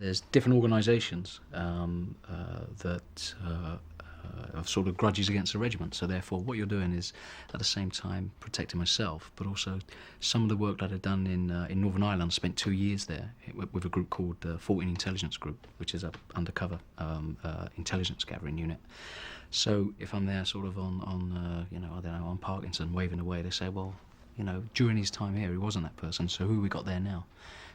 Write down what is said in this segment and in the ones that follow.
There's different organisations that have sort of grudges against the regiment. So therefore, what you're doing is, at the same time, protecting myself, but also some of the work that I've done in Northern Ireland. I spent 2 years there with a group called 14 Intelligence Group, which is an undercover intelligence gathering unit. So if I'm there, sort of on I don't know, on Parkinson, waving away, they say, well, during his time here, he wasn't that person. So who we got there now?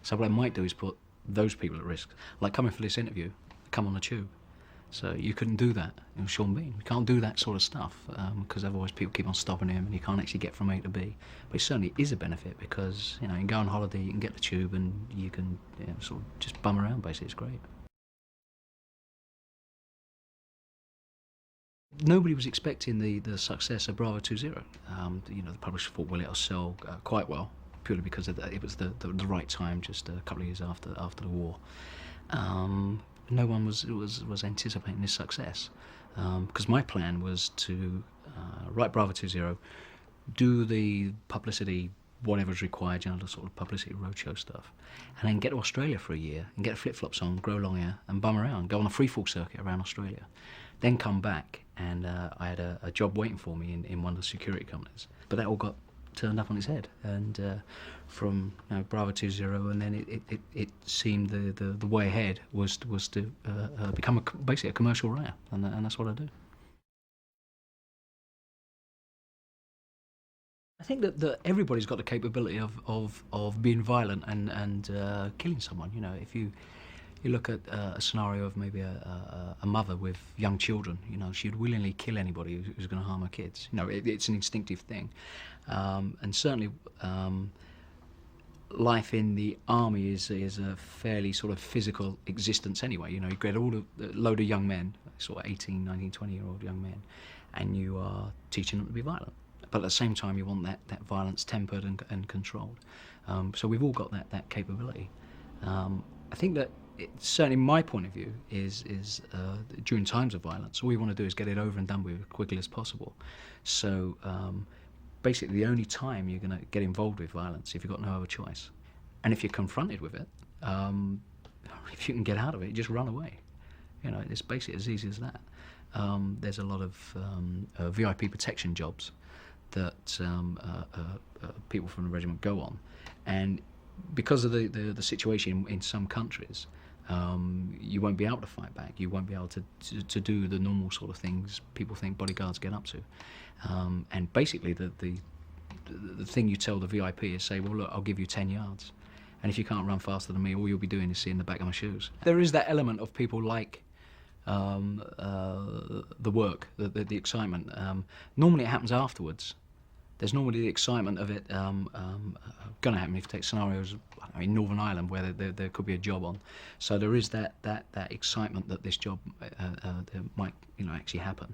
So what I might do is put those people at risk, like coming for this interview, come on the tube. So you couldn't do that in Sean Bean. You can't do that sort of stuff because otherwise people keep on stopping him and you can't actually get from A to B. But it certainly is a benefit because you can go on holiday, you can get the tube, and you can sort of just bum around. Basically, it's great. Nobody was expecting the success of Bravo 20. The publisher thought, well, it'll sell quite well, purely because it was the right time, just a couple of years after the war. No one was anticipating this success, because my plan was to write Bravo 20, do the publicity, whatever's required, the sort of publicity roadshow stuff, and then get to Australia for a year and get flip-flops on, grow long hair, and bum around, go on a freefall circuit around Australia. Then come back, and I had a job waiting for me in one of the security companies. But that all got turned up on its head, and from Bravo 20, and then it seemed the way ahead was to become basically a commercial writer, and that's what I do. I think that everybody's got the capability of being violent and killing someone. If you look at a scenario of maybe a mother with young children, she'd willingly kill anybody who's going to harm her kids. It's an instinctive thing, and certainly life in the army is a fairly sort of physical existence anyway. You get a load of young men, sort of 18, 19, 20-year-old young men, and you are teaching them to be violent. But at the same time, you want that violence tempered and controlled. So we've all got that capability. I think that certainly my point of view is during times of violence, all you want to do is get it over and done with as quickly as possible. So basically the only time you're going to get involved with violence if you've got no other choice. And if you're confronted with it, if you can get out of it, just run away. It's basically as easy as that. There's a lot of VIP protection jobs that people from the regiment go on, and because of the situation in some countries, you won't be able to fight back. You won't be able to do the normal sort of things people think bodyguards get up to. And basically the thing you tell the VIP is, say, well, look, I'll give you 10 yards. And if you can't run faster than me, all you'll be doing is seeing the back of my shoes. There is that element of people like the work, the excitement. Normally it happens afterwards. There's normally the excitement of it going to happen. If you take scenarios in Northern Ireland where there could be a job on, so there is that excitement that this job might actually happen.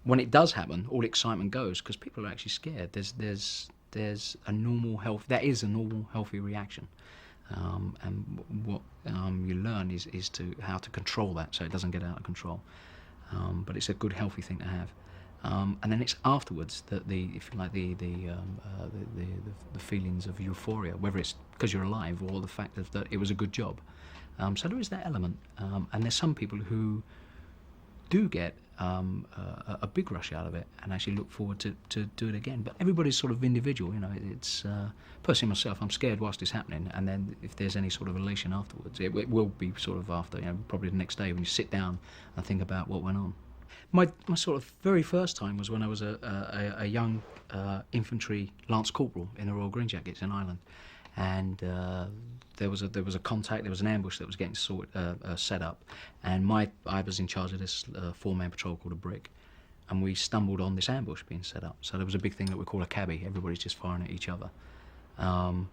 When it does happen, all excitement goes because people are actually scared. There's a normal healthy reaction, and what you learn is how to control that so it doesn't get out of control. But it's a good healthy thing to have. And then it's afterwards that the feelings of euphoria, whether it's because you're alive or the fact that it was a good job. So there is that element, and there's some people who do get a big rush out of it and actually look forward to do it again. But everybody's sort of individual. It's personally myself, I'm scared whilst it's happening, and then if there's any sort of elation afterwards, it will be sort of after, probably the next day when you sit down and think about what went on. My sort of very first time was when I was a young infantry lance corporal in the Royal Green Jackets in Ireland, and there was a contact, there was an ambush that was getting set up, and I was in charge of this 4-man patrol called a Brick, and we stumbled on this ambush being set up. So there was a big thing that we call a cabbie. Everybody's just firing at each other, and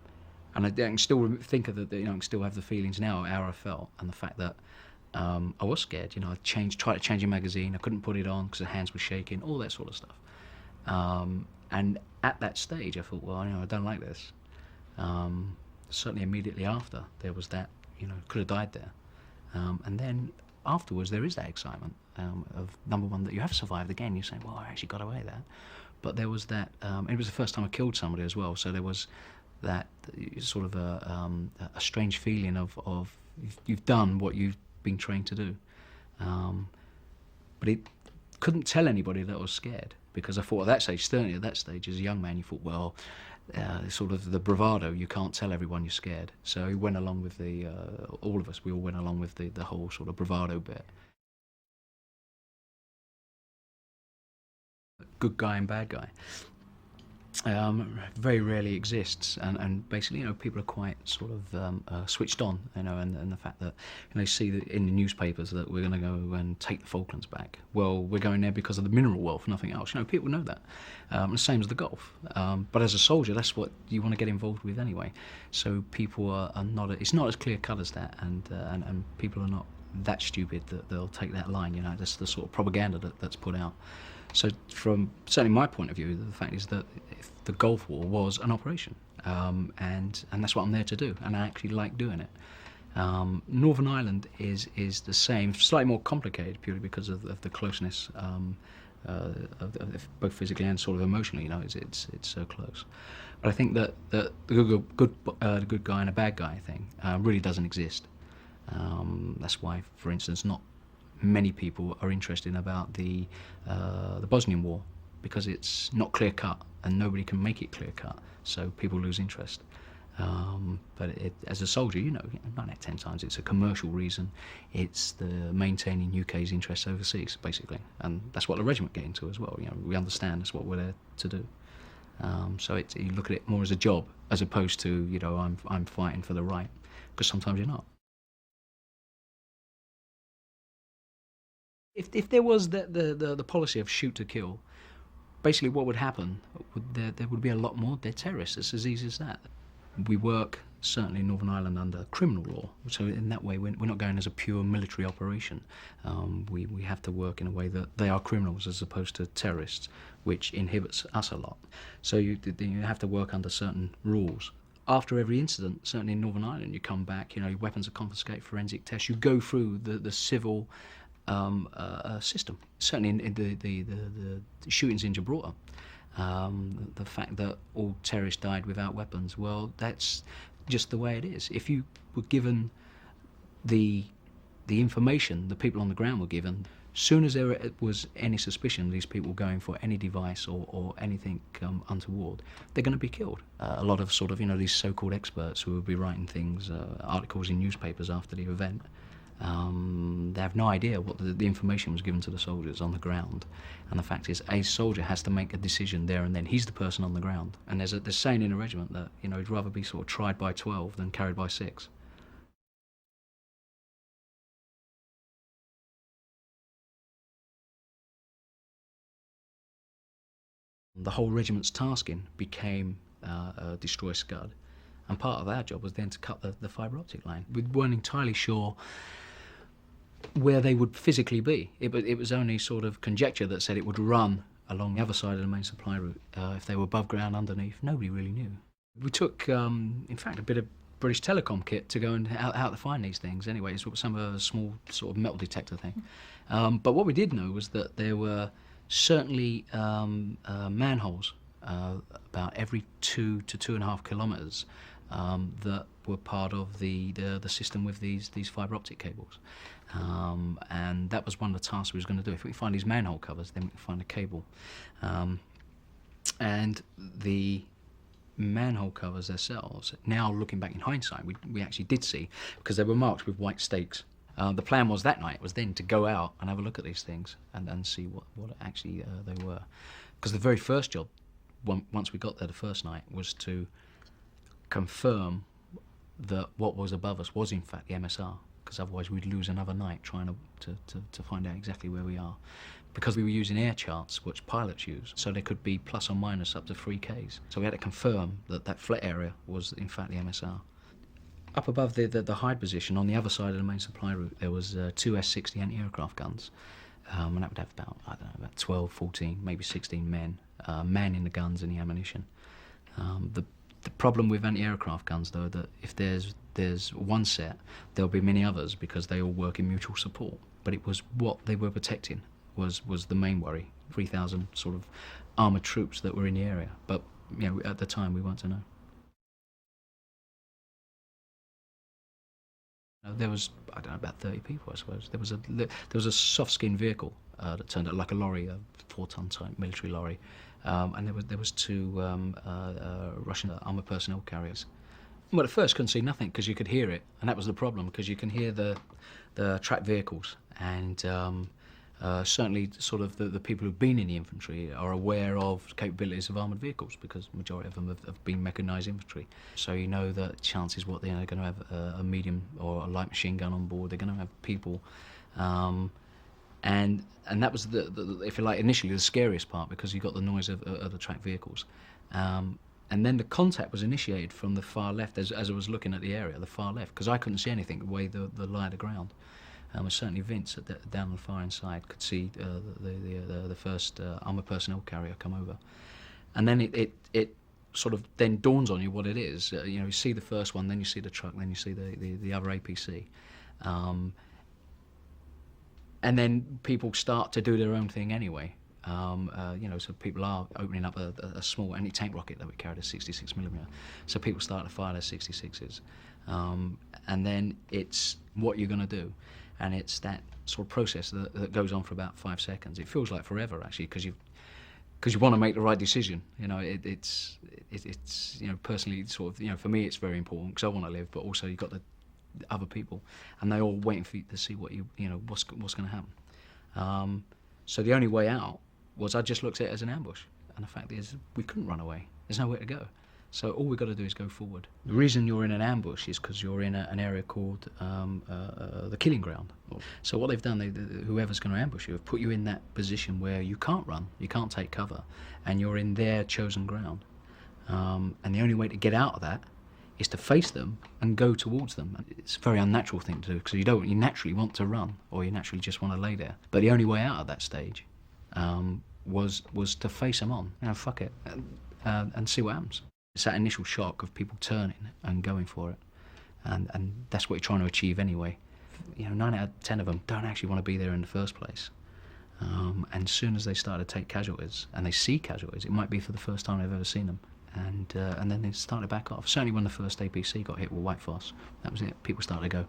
I can still think of I can still have the feelings now how I felt, and the fact that. I was scared, I tried to change a magazine, I couldn't put it on because the hands were shaking, all that sort of stuff. And at that stage I thought, well, I don't like this. Certainly immediately after, there was that, could have died there. And then afterwards there is that excitement of, number one, that you have survived again. You say, well, I actually got away there. But there was that, it was the first time I killed somebody as well, so there was that sort of a strange feeling of You've done what you've been trained to do. Um, but it couldn't tell anybody that I was scared, because I thought at that stage, certainly at that stage, as a young man, you thought, well, sort of the bravado, you can't tell everyone you're scared. So he went along with all of us, we all went along with the whole sort of bravado bit. Good guy and bad guy. Very rarely exists, and basically, people are quite sort of switched on, and the fact that they see that in the newspapers that we're going to go and take the Falklands back. Well, we're going there because of the mineral wealth, nothing else. People know that. The same as the Gulf. But as a soldier, that's what you want to get involved with anyway. So people are not. It's not as clear cut as that, and people are not that stupid that they'll take that line. That's the sort of propaganda that's put out. So from certainly my point of view, the fact is that if the Gulf War was an operation, and that's what I'm there to do, and I actually like doing it. Northern Ireland is the same, slightly more complicated purely because of the closeness, of both physically and sort of emotionally. It's so close. But I think that the good guy and a bad guy thing really doesn't exist. That's why, for instance, not many people are interested about the Bosnian War, because it's not clear cut and nobody can make it clear cut, so people lose interest. But as a soldier, 9 out of 10 times it's a commercial reason. It's the maintaining UK's interests overseas, basically, and that's what the regiment get into as well. We understand that's what we're there to do. So you look at it more as a job as opposed to I'm fighting for the right, because sometimes you're not. If there was the policy of shoot to kill, basically what would happen, there would be a lot more dead terrorists. It's as easy as that. We work, certainly in Northern Ireland, under criminal law, so in that way we're not going as a pure military operation. We have to work in a way that they are criminals as opposed to terrorists, which inhibits us a lot. So you have to work under certain rules. After every incident, certainly in Northern Ireland, you come back, your weapons are confiscated, forensic tests, you go through the civil system. Certainly in the shootings in Gibraltar, the fact that all terrorists died without weapons, well, that's just the way it is. If you were given the information, the people on the ground were given, soon as there was any suspicion these people were going for any device or anything untoward, they're going to be killed. A lot of sort of these so-called experts who will be writing things, articles in newspapers after the event, they have no idea what the information was given to the soldiers on the ground. And the fact is, a soldier has to make a decision there and then. He's the person on the ground. And there's a saying in a regiment that he'd rather be sort of tried by 12 than carried by 6. The whole regiment's tasking became destroy Scud, and part of our job was then to cut the fibre optic line. We weren't entirely sure where they would physically be. It was only sort of conjecture that said it would run along the other side of the main supply route. If they were above ground, underneath, nobody really knew. We took, in fact, a bit of British Telecom kit to go and how to find these things. Anyway, it's some of a small sort of metal detector thing. But what we did know was that there were certainly manholes about every 2 to 2.5 kilometres that were part of the system with these fibre optic cables. And that was one of the tasks we was going to do. If we find these manhole covers, then we can find a cable. And the manhole covers themselves, now looking back in hindsight, we actually did see, because they were marked with white stakes. The plan was that night was then to go out and have a look at these things and see what actually they were. Because the very first job, once we got there the first night, was to confirm that what was above us was in fact the MSR, because otherwise we'd lose another night trying to find out exactly where we are. Because we were using air charts, which pilots use, so there could be plus or minus up to 3 Ks. So we had to confirm that flat area was in fact the MSR. Up above the hide position, on the other side of the main supply route, there was 2 S-60 anti-aircraft guns. And that would have about 12, 14, maybe 16 men, manning the guns and the ammunition. The problem with anti-aircraft guns, though, that if there's one set, there'll be many others because they all work in mutual support. But it was what they were protecting was the main worry. 3,000 sort of armoured troops that were in the area. But at the time we weren't to know. There was, I don't know, about 30 people, I suppose. There was a soft-skinned vehicle that turned out like a lorry, a 4-ton type military lorry, and there was 2 Russian armoured personnel carriers. Well, at first couldn't see nothing because you could hear it, and that was the problem, because you can hear the tracked vehicles, and certainly sort of the people who've been in the infantry are aware of capabilities of armoured vehicles, because the majority of them have been mechanised infantry. So you know that chances what they're going to have a medium or a light machine gun on board. They're going to have people, and that was the if you like, initially the scariest part, because you got the noise of the tracked vehicles. And then the contact was initiated from the far left, as I was looking at the area, the far left, because I couldn't see anything the way the lie of the ground. Certainly Vince down the far inside could see the first armoured personnel carrier come over. And then it sort of then dawns on you what it is. You see the first one, then you see the truck, then you see the other APC. And then people start to do their own thing anyway. So people are opening up a small anti-tank rocket that we carried, a 66mm. So people start to fire their 66s. And then it's what you're going to do. And it's that sort of process that goes on for about 5 seconds. It feels like forever, actually, because you want to make the right decision. It's personally sort of, for me it's very important because I want to live, but also you've got the other people, and they're all waiting for you to see what's going to happen. So the only way out was I just looked at it as an ambush, and the fact is we couldn't run away. There's nowhere to go. So all we've got to do is go forward. The reason you're in an ambush is because you're in an area called the killing ground. So what they've done, whoever's going to ambush you, have put you in that position where you can't run, you can't take cover, and you're in their chosen ground. And the only way to get out of that is to face them and go towards them. It's a very unnatural thing to do, because you naturally want to run, or you naturally just want to lay there. But the only way out of that stage was to face them on. Fuck it, and see what happens. It's that initial shock of people turning and going for it, and that's what you're trying to achieve anyway. 9 out of 10 of them don't actually want to be there in the first place. And as soon as they start to take casualties, and they see casualties, it might be for the first time they've ever seen them, and then they start to back off. Certainly when the first APC got hit with White Foss, that was it. People started to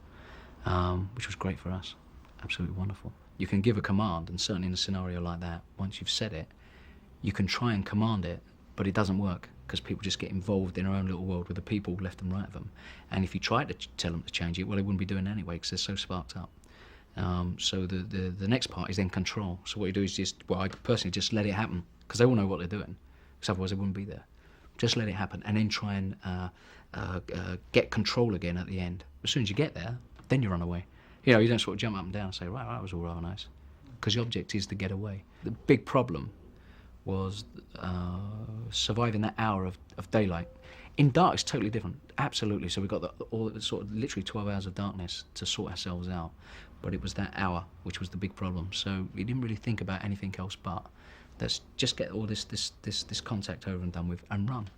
go, which was great for us. Absolutely wonderful. You can give a command, and certainly in a scenario like that, once you've said it, you can try and command it, but it doesn't work, because people just get involved in their own little world with the people left and right of them. And if you try to tell them to change it, well, they wouldn't be doing it anyway, because they're so sparked up. So the next part is then control. So what you do is I personally just let it happen, because they all know what they're doing, because otherwise they wouldn't be there. Just let it happen, and then try and get control again at the end. As soon as you get there, then you run away. You don't sort of jump up and down and say, right, that was all rather nice, because the object is to get away. The big problem was surviving that hour of daylight. In dark, it's totally different, absolutely. So we got all sort of literally 12 hours of darkness to sort ourselves out. But it was that hour which was the big problem. So we didn't really think about anything else but let's just get all this contact over and done with and run.